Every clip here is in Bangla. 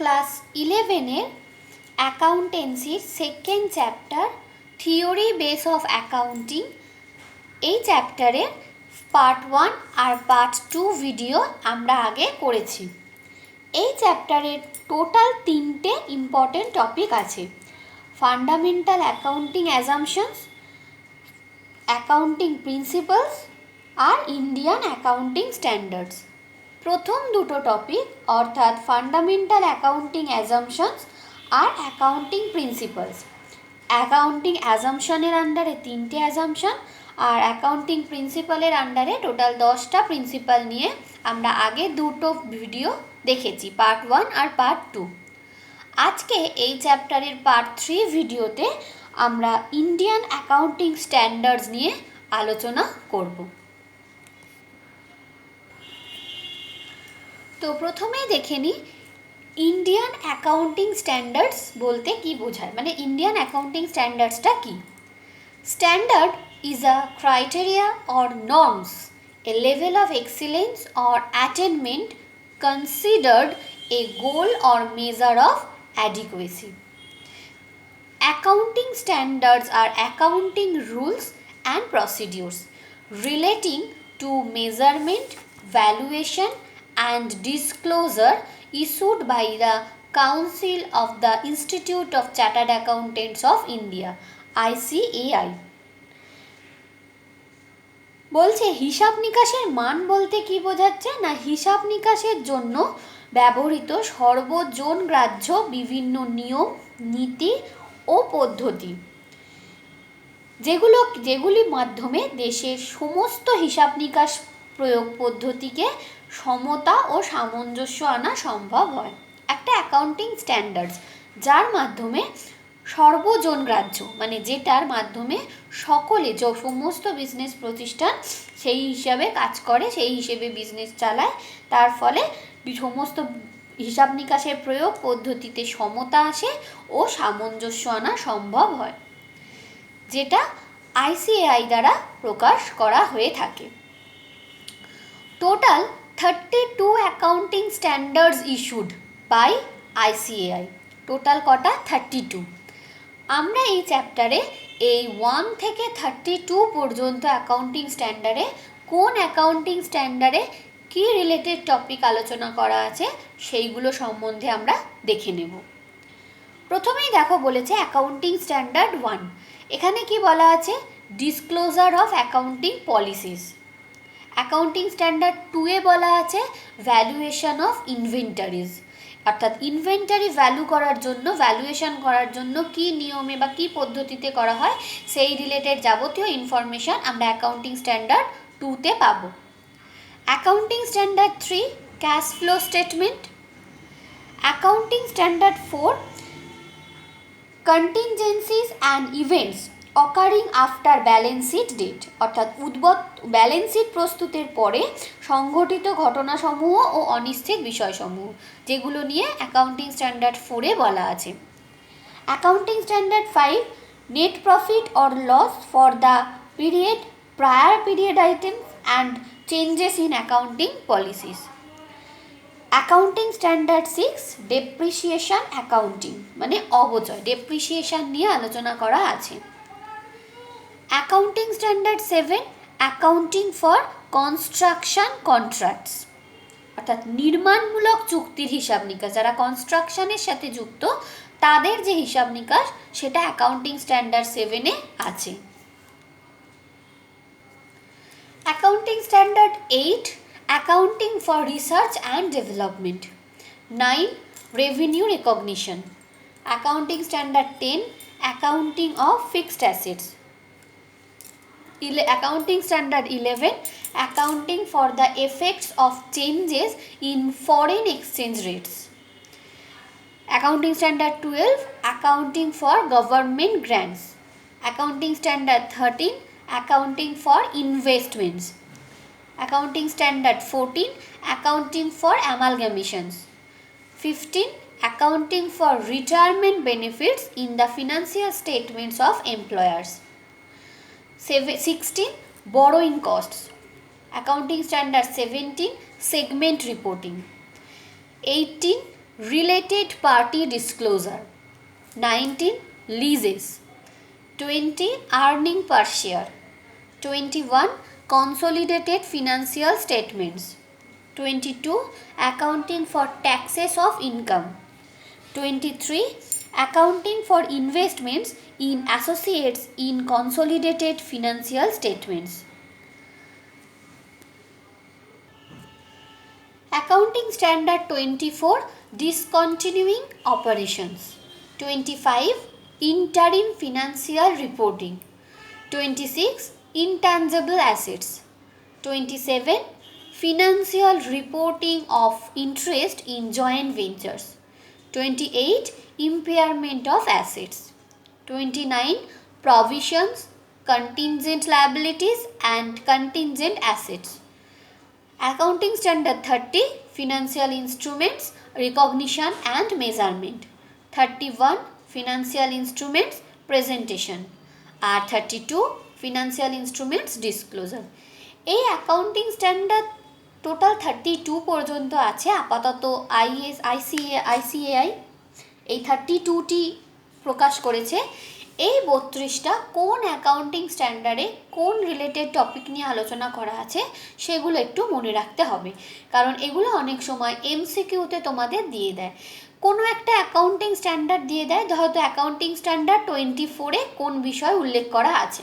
ক্লাস 11-এর অ্যাকাউন্টেন্সির second chapter theory base of accounting, এই চ্যাপ্টারের পার্ট 1 আর পার্ট 2 ভিডিও আমরা আগে করেছি। এই চ্যাপ্টারের টোটাল 3টে ইম্পর্টেন্ট টপিক আছে: fundamental accounting assumptions, accounting principles আর ইন্ডিয়ান অ্যাকাউন্টিং স্ট্যান্ডার্ডস। প্রথম দুটো টপিক অর্থাৎ ফান্ডামেন্টাল অ্যাকাউন্টিং অ্যাজাম্পশনস আর অ্যাকাউন্টিং প্রিন্সিপালস। অ্যাকাউন্টিং অ্যাজাম্পশনের আন্ডারে 3টে অ্যাজাম্পশন আর অ্যাকাউন্টিং প্রিন্সিপালের আন্ডারে টোটাল 10টা প্রিন্সিপাল নিয়ে আমরা আগে দুটো ভিডিও দেখেছি, পার্ট 1 আর পার্ট 2। আজকে এই চ্যাপ্টারের পার্ট 3 ভিডিওতে আমরা ইন্ডিয়ান অ্যাকাউন্টিং স্ট্যান্ডার্ডস নিয়ে আলোচনা করব। তো প্রথমেই দেখে নিই ইন্ডিয়ান অ্যাকাউন্টিং স্ট্যান্ডার্ডস বলতে কি বোঝায়, মানে ইন্ডিয়ান অ্যাকাউন্টিং স্ট্যান্ডার্ডসটা কি। Standard is a criteria or norms, a level of excellence or attainment considered a goal or measure of adequacy. Accounting standards are accounting rules and procedures relating to measurement, valuation and disclosure issued by the Council of the Institute of Chartered Accountants of India, ICAI. বলছে হিসাব নিকাশের মান বলতে কি বোঝাচ্ছে না, হিসাব নিকাশের জন্য ব্যবহৃত সর্বজনগ্রাহ্য বিভিন্ন নিয়ম, নীতি ও পদ্ধতি যেগুলির মাধ্যমে দেশের সমস্ত হিসাব নিকাশ প্রয়োগ পদ্ধতিকে সমতা ও সামঞ্জস্য আনা সম্ভব হয়। একটা অ্যাকাউন্টিং স্ট্যান্ডার্ডস যার মাধ্যমে সর্বজনগ্রাহ্য, মানে যেটার মাধ্যমে সকলে সমস্ত বিজনেস প্রতিষ্ঠান সেই হিসাবে কাজ করে, সেই হিসেবে বিজনেস চালায়, তার ফলে সমস্ত হিসাব নিকাশের প্রয়োগ পদ্ধতিতে সমতা আসে ও সামঞ্জস্য আনা সম্ভব হয়, যেটা ICAI দ্বারা প্রকাশ করা হয়ে থাকে। Total 32 accounting standards issued by ICAI। Total কটা? 32। আমরা এই চ্যাপ্টারে এই 1 থেকে 32 পর্যন্ত অ্যাকাউন্টিং স্ট্যান্ডার্ডে কোন অ্যাকাউন্টিং স্ট্যান্ডার্ডে কী রিলেটেড টপিক আলোচনা করা আছে সেইগুলো সম্বন্ধে আমরা দেখে নেব। প্রথমেই দেখো বলেছে অ্যাকাউন্টিং স্ট্যান্ডার্ড 1। এখানে কি বলা আছে? Disclosure of accounting policies. Accounting standard 2-এ বলা আছে ভ্যালুয়েশন অফ ইনভেন্টারিজ, অর্থাৎ ইনভেন্টারি ভ্যালুয়েশন করার জন্য কী নিয়মে বা কী পদ্ধতিতে করা হয় সেই রিলেটেড যাবতীয় ইনফরমেশান আমরা অ্যাকাউন্টিং স্ট্যান্ডার্ড 2-তে পাব। Accounting standard 3 cash flow statement. Accounting standard 4 contingencies and events occurring after balance sheet date, অর্থাৎ ব্যালেন্স শিট প্রস্তুতের পরে সংঘটিত ঘটনাসমূহ ও অনিশ্চিত বিষয়সমূহ, যেগুলো নিয়ে অ্যাকাউন্টিং স্ট্যান্ডার্ড 4-এ বলা আছে। Accounting standard 5 net profit or loss for the period, prior period items and changes in accounting policies. Accounting standard 6 depreciation accounting, মানে অবচয়, ডেপ্রিসিয়েশন নিয়ে আলোচনা করা আছে। Accounting standard 7 accounting for construction contracts, অর্থাৎ নির্মাণমূলক চুক্তির হিসাব নিকাশ, যারা কনস্ট্রাকশনের সাথে যুক্ত তাদের যে হিসাব নিকাশ সেটা অ্যাকাউন্টিং স্ট্যান্ডার্ড 7-এ আছে। Accounting standard 8 accounting for research and development. 9 revenue recognition. Accounting standard 10 accounting of fixed assets. Accounting standard 11 accounting for the effects of changes in foreign exchange rates. Accounting standard 12 accounting for government grants. Accounting standard 13 accounting for investments. Accounting standard 14 accounting for amalgamations. 15 accounting for retirement benefits in the financial statements of employers. 16 borrowing costs. Accounting standard 17 segment reporting. 18 related party disclosure. 19. Leases. 20. Earning per share. 21. Consolidated financial statements. 22. Accounting for taxes of income. 23. Accounting for investments in associates in consolidated financial statements. Accounting Standard 24. Discontinuing operations. 25. Interim financial reporting. 26. Intangible assets. 27. Financial reporting of interest in joint ventures. 28. Impairment of assets. 29. Provisions, contingent liabilities and contingent assets. Accounting Standard 30. Financial instruments, recognition and measurement. 31. Financial instruments, presentation. R 32. Financial instruments, disclosure. এই অ্যাকাউন্টিং স্ট্যান্ডার্ড টোটাল 32 পর্যন্ত আছে আপাতত। আইসিএআই এই 32টি প্রকাশ করেছে। এই 32টা কোন অ্যাকাউন্টিং স্ট্যান্ডার্ডে কোন রিলেটেড টপিক নিয়ে আলোচনা করা আছে সেগুলো একটু মনে রাখতে হবে, কারণ এগুলো অনেক সময় এমসিকিউতে তোমাদের দিয়ে দেয়। কোনো একটা অ্যাকাউন্টিং স্ট্যান্ডার্ড দিয়ে দেয়, হয়তো অ্যাকাউন্টিং স্ট্যান্ডার্ড 24-এ কোন বিষয় উল্লেখ করা আছে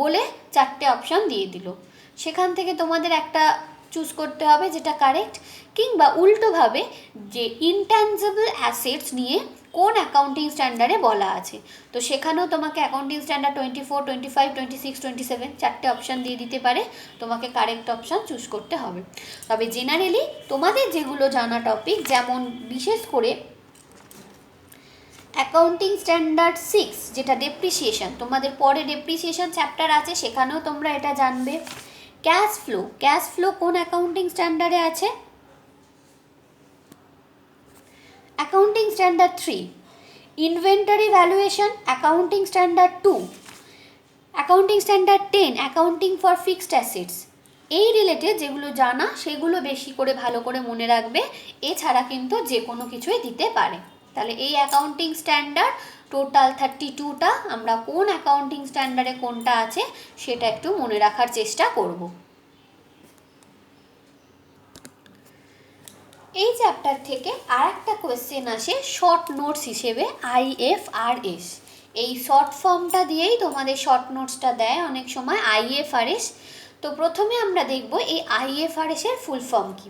বলে 4টে অপশান দিয়ে দিল, সেখান থেকে তোমাদের একটা চুজ করতে হবে যেটা কারেক্ট। কিংবা উল্টোভাবে যে ইনট্যাঞ্জিবল অ্যাসেটস নিয়ে কোন অ্যাকাউন্টিং স্ট্যান্ডার্ডে বলা আছে, তো সেখানেও তোমাকে অ্যাকাউন্টিং স্ট্যান্ডার্ড 24, 25, 26, 27 4টে অপশান দিয়ে দিতে পারে, তোমাকে কারেক্ট অপশান চুজ করতে হবে। তবে জেনারেলি তোমাদের যেগুলো জানা টপিক, যেমন বিশেষ করে অ্যাকাউন্টিং স্ট্যান্ডার্ড 6 যেটা ডেপ্রিসিয়েশন, তোমাদের পরে ডেপ্রিসিয়েশন চ্যাপ্টার আছে, সেখানেও তোমরা এটা জানবে। ক্যাশ ফ্লো কোন অ্যাকাউন্টিং স্ট্যান্ডার্ডে আছে? Accounting standard 3। Inventory valuation, accounting standard 2। Accounting standard 10, accounting for fixed assets. এই রিলেটেড যেগুলো জানা সেগুলো বেশি করে ভালো করে মনে রাখবে, এছাড়া কিন্তু যে কোনো কিছুই দিতে পারে। তাহলে এই অ্যাকাউন্টিং স্ট্যান্ডার্ড টোটাল 32টা, আমরা কোন অ্যাকাউন্টিং স্ট্যান্ডার্ডে কোনটা আছে সেটা একটু মনে রাখার চেষ্টা করব। এই চ্যাপ্টার থেকে আর একটা কোয়েশ্চেন আসে শর্ট নোটস হিসেবে, IFRS। এই শর্ট ফর্মটা দিয়েই তোমাদের শর্ট নোটসটা দেয় অনেক সময়, IFRS। তো প্রথমে আমরা দেখব এই IFRS এর ফুল ফর্ম কি।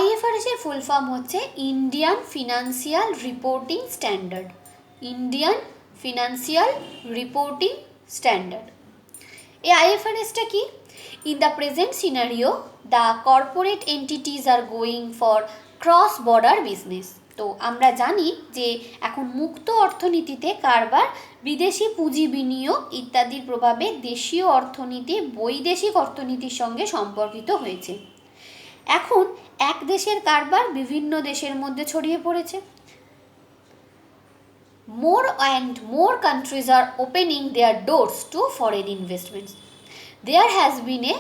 IFRS এর ফুল ফর্ম হচ্ছে Indian financial reporting standard. Indian financial reporting standard. এই IFRSটা কি? In the present scenario, the corporate entities are going for cross-border business. তো আমরা জানি যে এখন মুক্ত অর্থনীতিতে কারবার, বিদেশি পুঁজি বিনিয়োগ ইত্যাদির প্রভাবে দেশীয় অর্থনীতি বৈদেশিক অর্থনীতির সঙ্গে সম্পর্কিত হয়েছে। এখন এক দেশের কারবার বিভিন্ন দেশের মধ্যে ছড়িয়ে পড়েছে। More and more countries are opening their doors to foreign investments. There has been a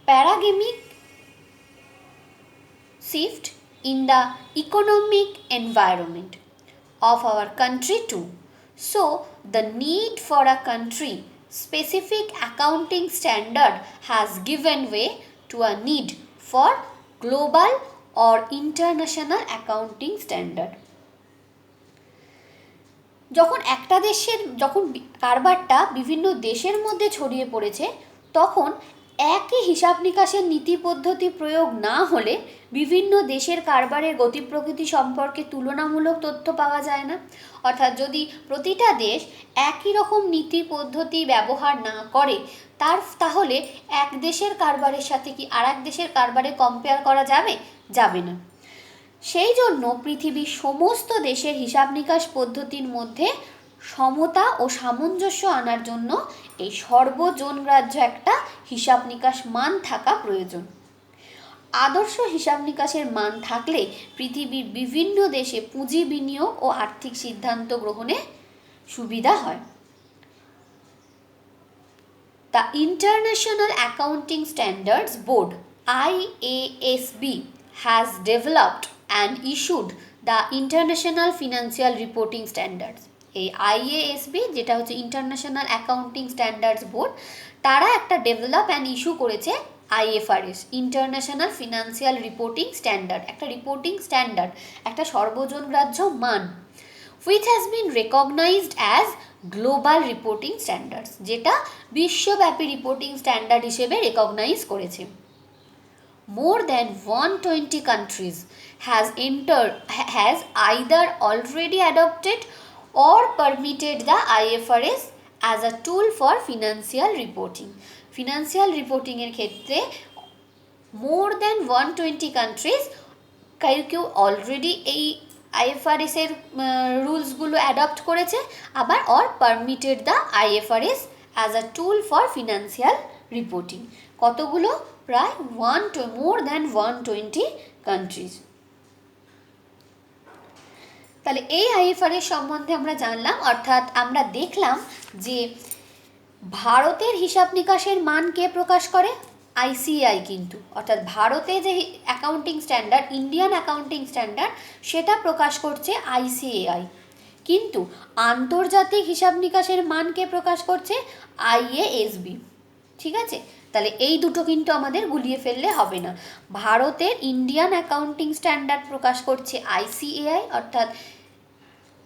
paradigmic shift in the economic environment of our country too. So, the need for a country specific accounting standard has given way to a need for global or international accounting standard. যখন একটা দেশের কারবারটা বিভিন্ন দেশের মধ্যে ছড়িয়ে পড়েছে, তখন একই হিসাব নিকাশের নীতি পদ্ধতি প্রয়োগ না হলে বিভিন্ন দেশের কারবারের গতি প্রকৃতি সম্পর্কে তুলনামূলক তথ্য পাওয়া যায় না। অর্থাৎ যদি প্রতিটা দেশ একই রকম নীতি পদ্ধতি ব্যবহার না করে, তাহলে এক দেশের কারবারের সাথে কি আর এক দেশের কারবারে কম্পেয়ার করা যাবে না। সেই জন্য পৃথিবীর সমস্ত দেশের হিসাব নিকাশ পদ্ধতির মধ্যে সমতা ও সামঞ্জস্য আনার জন্য এই সর্বজনগ্রাহ্য একটা হিসাব নিকাশ মান থাকা প্রয়োজন। আদর্শ হিসাব নিকাশের মান থাকলে পৃথিবীর বিভিন্ন দেশে পুঁজি বিনিয়োগ ও আর্থিক সিদ্ধান্ত গ্রহণে সুবিধা হয়। The International Accounting Standards Board, IASB, has developed and issued the international financial reporting standards. এই আইএএসবি যেটা হচ্ছে ইন্টারন্যাশনাল অ্যাকাউন্টিং স্ট্যান্ডার্ডস বোর্ড, তারা একটা ডেভেলপ অ্যান্ড ইস্যু করেছে IFRS, international financial reporting standard, একটা রিপোর্টিং স্ট্যান্ডার্ড, একটা সর্বজনগ্রাহ্য মান, which has been recognized as global reporting standards, যেটা বিশ্বব্যাপী রিপোর্টিং স্ট্যান্ডার্ড হিসেবে রেকগনাইজ করেছে। More than 120 countries has either already adopted or permitted the IFRS as a tool for financial reporting. Financial রিপোর্টিংয়ের ক্ষেত্রে মোর দ্যান 120 কান্ট্রিজ কেউ অলরেডি এই আইএফআরএসের রুলসগুলো অ্যাডপ্ট করেছে, আবার or permitted the IFRS as a tool for financial reporting. কতগুলো? প্রায় মোর দ্যান 120 কান্ট্রিজ। তাহলে এই আইএফআরএস সম্বন্ধে আমরা জানলাম, অর্থাৎ আমরা দেখলাম যে ভারতের হিসাব নিকাশের মান কে প্রকাশ করে? আইসিএআই। কিন্তু অর্থাৎ ভারতে যে accounting standard, Indian accounting standard, সেটা প্রকাশ করছে আইসিএআই। কিন্তু আন্তর্জাতিক হিসাব নিকাশের মান কে প্রকাশ করছে? আইএএসবি। ঠিক আছে, তাহলে এই দুটো কিন্তু আমাদের গুলিয়ে ফেললে হবে না। ভারতের ইন্ডিয়ান অ্যাকাউন্টিং স্ট্যান্ডার্ড প্রকাশ করছে আইসিএআই, অর্থাৎ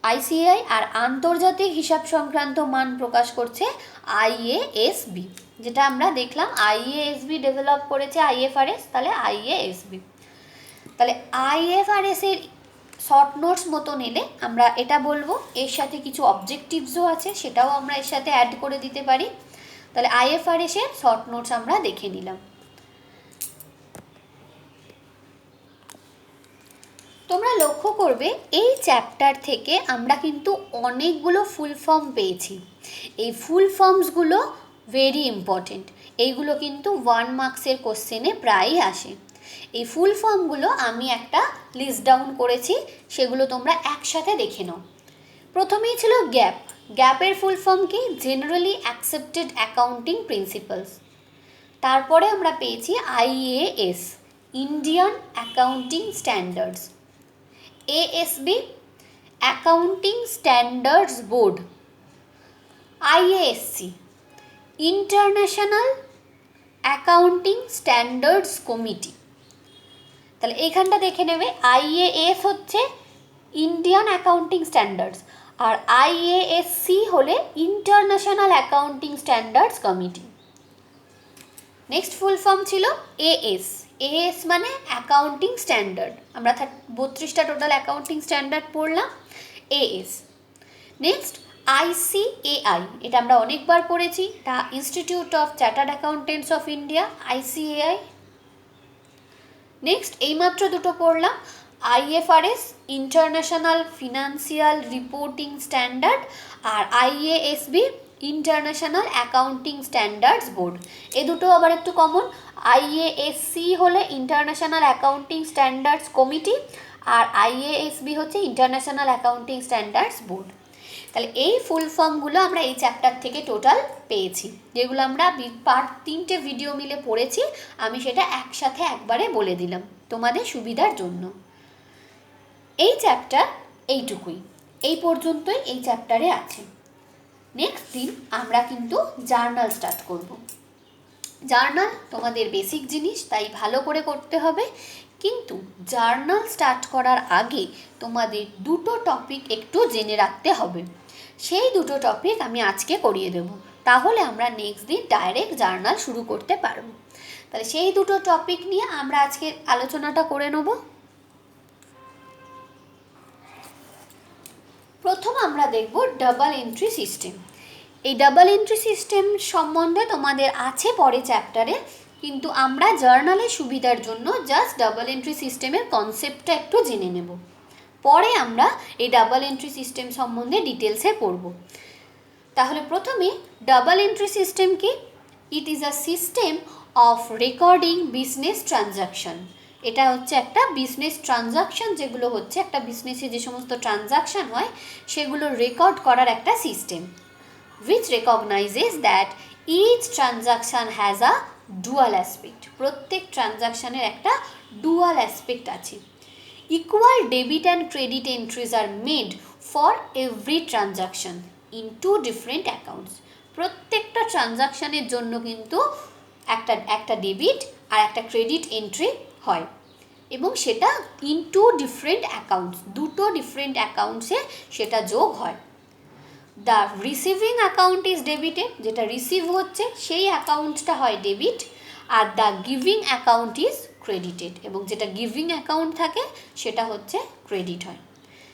আইসিএআই, আর আন্তর্জাতিক হিসাব সংক্রান্ত মান প্রকাশ করছে আইএএসবি, যেটা আমরা দেখলাম আইএএসবি ডেভেলপ করেছে আইএফআরএস, তাহলে আইএএসবি। তাহলে আইএফআরএসের শর্ট নোটস মতো নিলে আমরা এটা বলবো, এর সাথে কিছু অবজেক্টিভসও আছে, সেটাও আমরা এর সাথে অ্যাড করে দিতে পারি। তাহলে আইএফআরএসের শর্ট নোটস আমরা দেখে নিলাম। তোমরা লক্ষ্য করবে এই চ্যাপ্টার থেকে আমরা কিন্তু অনেকগুলো ফুল ফর্ম পেয়েছি। এই ফুল ফর্মসগুলো ভেরি ইম্পর্টেন্ট, এইগুলো কিন্তু 1 মার্কসের কোশ্চেনে প্রায়ই আসে। এই ফুল ফর্মগুলো আমি একটা লিস্ট ডাউন করেছি, সেগুলো তোমরা একসাথে দেখে নাও। প্রথমেই ছিল গ্যাপ। গ্যাপের ফুল ফর্ম কি? Generally accepted accounting principles. তারপরে আমরা পেয়েছি IAS, Indian accounting standards. ASB, accounting standards board. আইএএসসি, international accounting standards committee. তাহলে এইখানটা দেখে নেবে, আইএএস হচ্ছে ইন্ডিয়ান অ্যাকাউন্টিং স্ট্যান্ডার্ডস, আর আইএএসসি হলে international accounting standards committee. Next full form ছিল এএস। এএস মানে অ্যাকাউন্টিং স্ট্যান্ডার্ড। আমরা 32টা টোটাল অ্যাকাউন্টিং স্ট্যান্ডার্ড পড়লাম, এএস। নেক্সট আইসিএআই, এটা আমরা অনেকবার পড়েছি, the institute of chartered accountants of India, ICAI. Next এইমাত্র দুটো পড়লাম, IFRS, international financial reporting standard, আর IASB, international accounting standards board. এ দুটো আবার একটু কমন, আইএএসসি হলে ইন্টারন্যাশনাল অ্যাকাউন্টিং স্ট্যান্ডার্ডস কমিটি, আর আইএএসবি হচ্ছে ইন্টারন্যাশনাল অ্যাকাউন্টিং স্ট্যান্ডার্ডস বোর্ড। তাহলে এই ফুল ফর্মগুলো আমরা এই চ্যাপ্টার থেকে টোটাল পেয়েছি, যেগুলো আমরা পার্ট 3টে ভিডিও মিলে পড়েছি। আমি সেটা একসাথে একবারে বলে দিলাম তোমাদের সুবিধার জন্য। এই চ্যাপ্টার এইটুকুই, এই পর্যন্তই এই চ্যাপ্টারে আছে। নেক্সট দিন আমরা কিন্তু জার্নাল স্টার্ট করব। জার্নাল তোমাদের বেসিক জিনিস, তাই ভালো করে করতে হবে। কিন্তু জার্নাল স্টার্ট করার আগে তোমাদের দুটো টপিক একটু জেনে রাখতে হবে। সেই দুটো টপিক আমি আজকে করিয়ে দেব, তাহলে আমরা নেক্সট দিন ডাইরেক্ট জার্নাল শুরু করতে পারব। তাহলে সেই দুটো টপিক নিয়ে আমরা আজকে আলোচনাটা করে নেব। প্রথম আমরা দেখব ডাবল এন্ট্রি সিস্টেম। এই ডাবল এন্ট্রি সিস্টেম সম্বন্ধে তোমাদের আছে পরে চ্যাপ্টারে, কিন্তু আমরা জার্নালের সুবিধার জন্য জাস্ট ডাবল এন্ট্রি সিস্টেমের কনসেপ্টটা একটু জেনে নেব। পরে আমরা এই ডাবল এন্ট্রি সিস্টেম সম্বন্ধে ডিটেলসে পড়ব। তাহলে প্রথমে ডাবল এন্ট্রি সিস্টেম কি? It is a system of recording business transaction. এটা হচ্ছে একটা বিজনেস ট্রানজাকশন, যেগুলো হচ্ছে একটা বিজনেসে যে সমস্ত ট্রানজাকশন হয় সেগুলো রেকর্ড করার একটা system, which recognizes that each transaction has a dual aspect. প্রত্যেক ট্রানজাকশানের একটা ডুয়াল অ্যাসপেক্ট আছে। Equal debit and credit entries are made for every transaction in two different accounts. প্রত্যেকটা ট্রানজাকশানের জন্য কিন্তু একটা ডেবিট আর একটা ক্রেডিট এন্ট্রি হয়, এবং সেটা ইন টু ডিফারেন্ট অ্যাকাউন্টস, দুটো ডিফারেন্ট অ্যাকাউন্টসে সেটা যোগ হয়। The receiving account is debited, যেটা রিসিভ হচ্ছে সেই অ্যাকাউন্টটা হয় debit, are the giving account is credited, এবং যেটা গিভিং অ্যাকাউন্ট থাকে সেটা হচ্ছে ক্রেডিট হয়।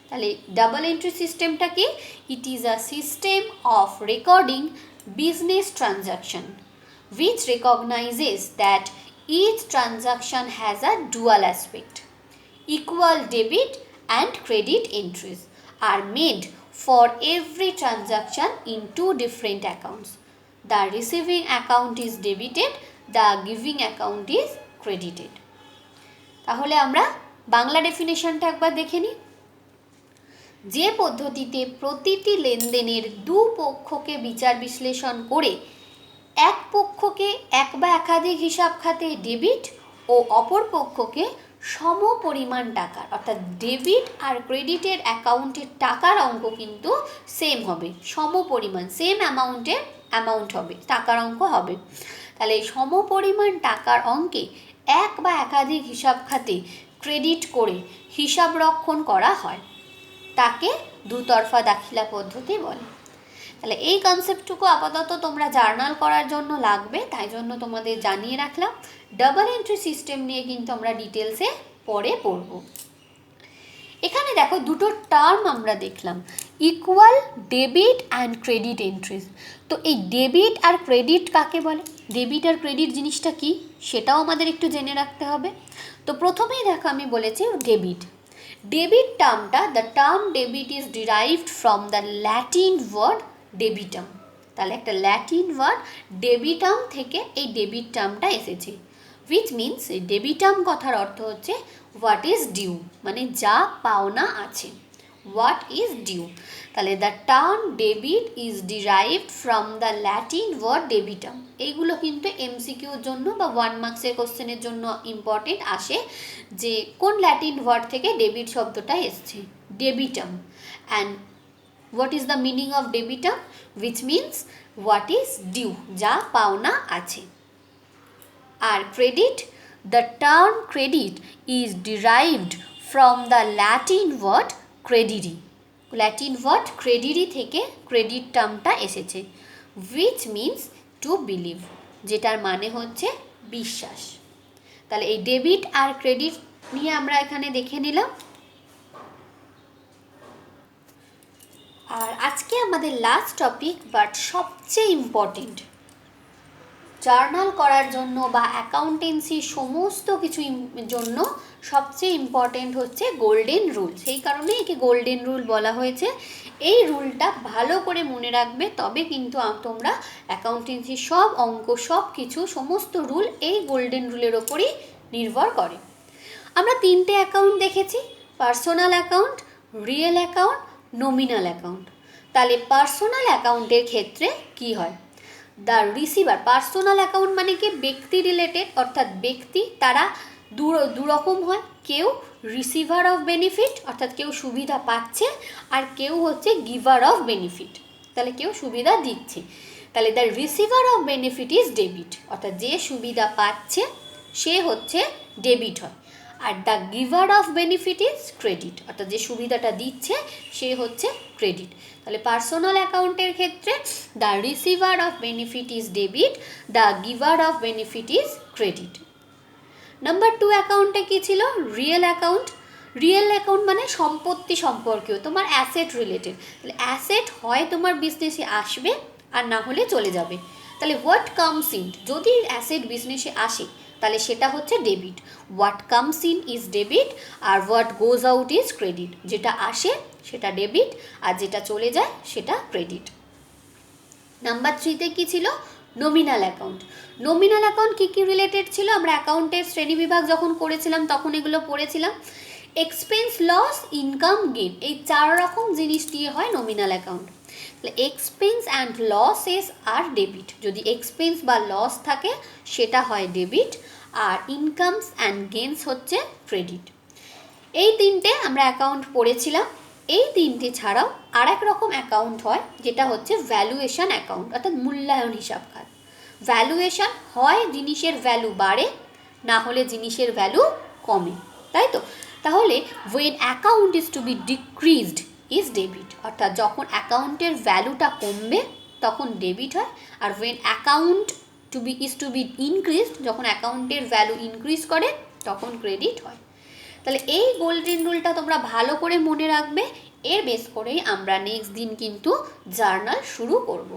তাহলে ডাবল এন্ট্রি সিস্টেমটা কি? It is a system of recording business transaction which recognizes that each transaction has a dual aspect. Equal debit and credit entries are made for every transaction in two different accounts. The receiving account is debited, the giving account is credited. তাহলে আমরা বাংলা ডেফিনেশনটা একবার দেখে নিই। যে পদ্ধতিতে প্রতিটি লেনদেনের দু পক্ষকে বিচার বিশ্লেষণ করে এক পক্ষকে এক বা একাধিক হিসাব খাতে ডেবিট ও অপর পক্ষকে সম পরিমাণ টাকার, অর্থাৎ ডেবিট আর ক্রেডিটের অ্যাকাউন্টের টাকার অঙ্ক কিন্তু সেম হবে, সম পরিমাণ, সেম অ্যামাউন্ট হবে, টাকার অঙ্ক হবে। তাহলে সম পরিমাণ টাকার অঙ্কে এক বা একাধিক হিসাব খাতে ক্রেডিট করে হিসাব রক্ষণ করা হয়, তাকে দুতরফা দাখিলা পদ্ধতি বলে। তাহলে এই কনসেপ্টটুকু আপাতত তোমরা জার্নাল করার জন্য লাগবে, তাই জন্য তোমাদের জানিয়ে রাখলাম। ডাবল এন্ট্রি সিস্টেম নিয়ে কিন্তু আমরা ডিটেলসে পরে পড়ব। এখানে দেখো দুটো টার্ম আমরা দেখলাম, equal debit and credit entries. তো এই ডেবিট আর ক্রেডিট কাকে বলে, ডেবিট আর ক্রেডিট জিনিসটা কি সেটাও আমাদের একটু জেনে রাখতে হবে। তো প্রথমেই দেখো আমি বলেছি ডেবিট। ডেবিট টার্মটা, the term debit is derived from the Latin word debitum. তাহলে একটা ল্যাটিন ওয়ার্ড ডেবিটাম থেকে এই ডেবিট টার্মটা এসেছে, হুইচ মিনস এই ডেবিটাম কথার অর্থ হচ্ছে হোয়াট ইজ ডিউ, মানে যা পাওনা আছে, হোয়াট ইজ ডিউ। তাহলে the term debit is derived from the Latin word debitum. এইগুলো কিন্তু এমসিকিউর জন্য বা 1 মার্কসের কোশ্চেনের জন্য ইম্পর্টেন্ট আসে, যে কোন ল্যাটিন ওয়ার্ড থেকে ডেবিট শব্দটা এসছে, debitum. And what is the meaning of debitum, which means what is due, যা পাওনা আছে। আর credit, the term credit is derived from the Latin word credere, Latin word credere থেকে credit টার্মটা এসেছে, which means to believe, যেটার মানে হচ্ছে বিশ্বাস। তাহলে এই ডেবিট আর ক্রেডিট নিয়ে আমরা এখানে দেখে নিলাম। আর আজকে আমাদের লাস্ট টপিক, বাট সবচেয়ে ইম্পর্টেন্ট জার্নাল করার জন্য বা অ্যাকাউন্টেন্সি সমস্ত কিছু জন্য সবচেয়ে ইম্পর্টেন্ট হচ্ছে গোল্ডেন রুল। সেই কারণে একে গোল্ডেন রুল বলা হয়েছে। এই রুলটা ভালো করে মনে রাখবে, তবে কিন্তু তোমরা অ্যাকাউন্টেন্সির সব অঙ্ক, সব কিছু, সমস্ত রুল এই গোল্ডেন রুলের ওপরই নির্ভর করে। আমরা 3টে অ্যাকাউন্ট দেখেছি, personal account, real account, nominal account. তাহলে পার্সোনাল অ্যাকাউন্টের ক্ষেত্রে কি হয়, দ্য রিসিভার, পার্সোনাল অ্যাকাউন্ট মানে কি ব্যক্তি রিলেটেড, অর্থাৎ ব্যক্তি তারা দুরকম হয়, কেউ রিসিভার অফ বেনিফিট, অর্থাৎ কেউ সুবিধা পাচ্ছে, আর কেউ হচ্ছে গিভার অফ বেনিফিট, তাহলে কেউ সুবিধা দিচ্ছে। তাহলে the receiver of benefit is debit, অর্থাৎ যে সুবিধা পাচ্ছে সে হচ্ছে ডেবিট হয়, are the giver of benefit is credit, অর্থাৎ যে সুবিধাটা দিচ্ছে সে হচ্ছে ক্রেডিট। তাহলে পার্সোনাল অ্যাকাউন্টের ক্ষেত্রে the receiver of benefit is debit, the giver of benefit is credit. Number 2 অ্যাকাউন্টে কী ছিল, রিয়েল অ্যাকাউন্ট। রিয়েল অ্যাকাউন্ট মানে সম্পত্তি সম্পর্কীয়, তোমার অ্যাসেট রিলেটেড। তাহলে অ্যাসেট হয় তোমার বিজনেসে আসবে, আর না হলে চলে যাবে। তাহলে হোয়াট কামস ইন, যদি অ্যাসেট বিজনেসে আসে তাহলে সেটা হচ্ছে debit, what comes in is debit, আর what goes out is credit. যেটা আসে সেটা ডেবিট, আর যেটা চলে যায় সেটা ক্রেডিট। নাম্বার 3তে কী ছিল, নমিনাল অ্যাকাউন্ট। নমিনাল অ্যাকাউন্ট কী কী রিলেটেড ছিল, আমরা অ্যাকাউন্টের শ্রেণীবিভাগ যখন করেছিলাম তখন এগুলো পড়েছিলাম। এক্সপেন্স, লস, ইনকাম, গেইন, এই 4 রকম জিনিস দিয়ে হয় নমিনাল অ্যাকাউন্ট। তাহলে expense and losses are debit, যদি এক্সপেন্স বা লস থাকে সেটা হয় ডেবিট, আর ইনকামস অ্যান্ড গেইনস হচ্ছে ক্রেডিট। এই তিনটে আমরা অ্যাকাউন্ট পড়েছিলাম। এই তিনটে ছাড়াও আর এক রকম অ্যাকাউন্ট হয়, যেটা হচ্ছে ভ্যালুয়েশন অ্যাকাউন্ট, অর্থাৎ মূল্যায়ন হিসাব খাত। ভ্যালুয়েশন হয় জিনিসের ভ্যালু বাড়ে, না হলে জিনিসের ভ্যালু কমে, তাই তো? তাহলে when account is to be decreased is debit, অর্থাৎ যখন অ্যাকাউন্টের ভ্যালুটা কমবে তখন ডেবিট হয়। আর when account is to be increased, যখন অ্যাকাউন্টের ভ্যালু ইনক্রিজ করে তখন ক্রেডিট হয়। তাহলে এই গোল্ডেন রুলটা তোমরা ভালো করে মনে রাখবে। এর বেস করেই আমরা নেক্সট দিন কিন্তু জার্নাল শুরু করব।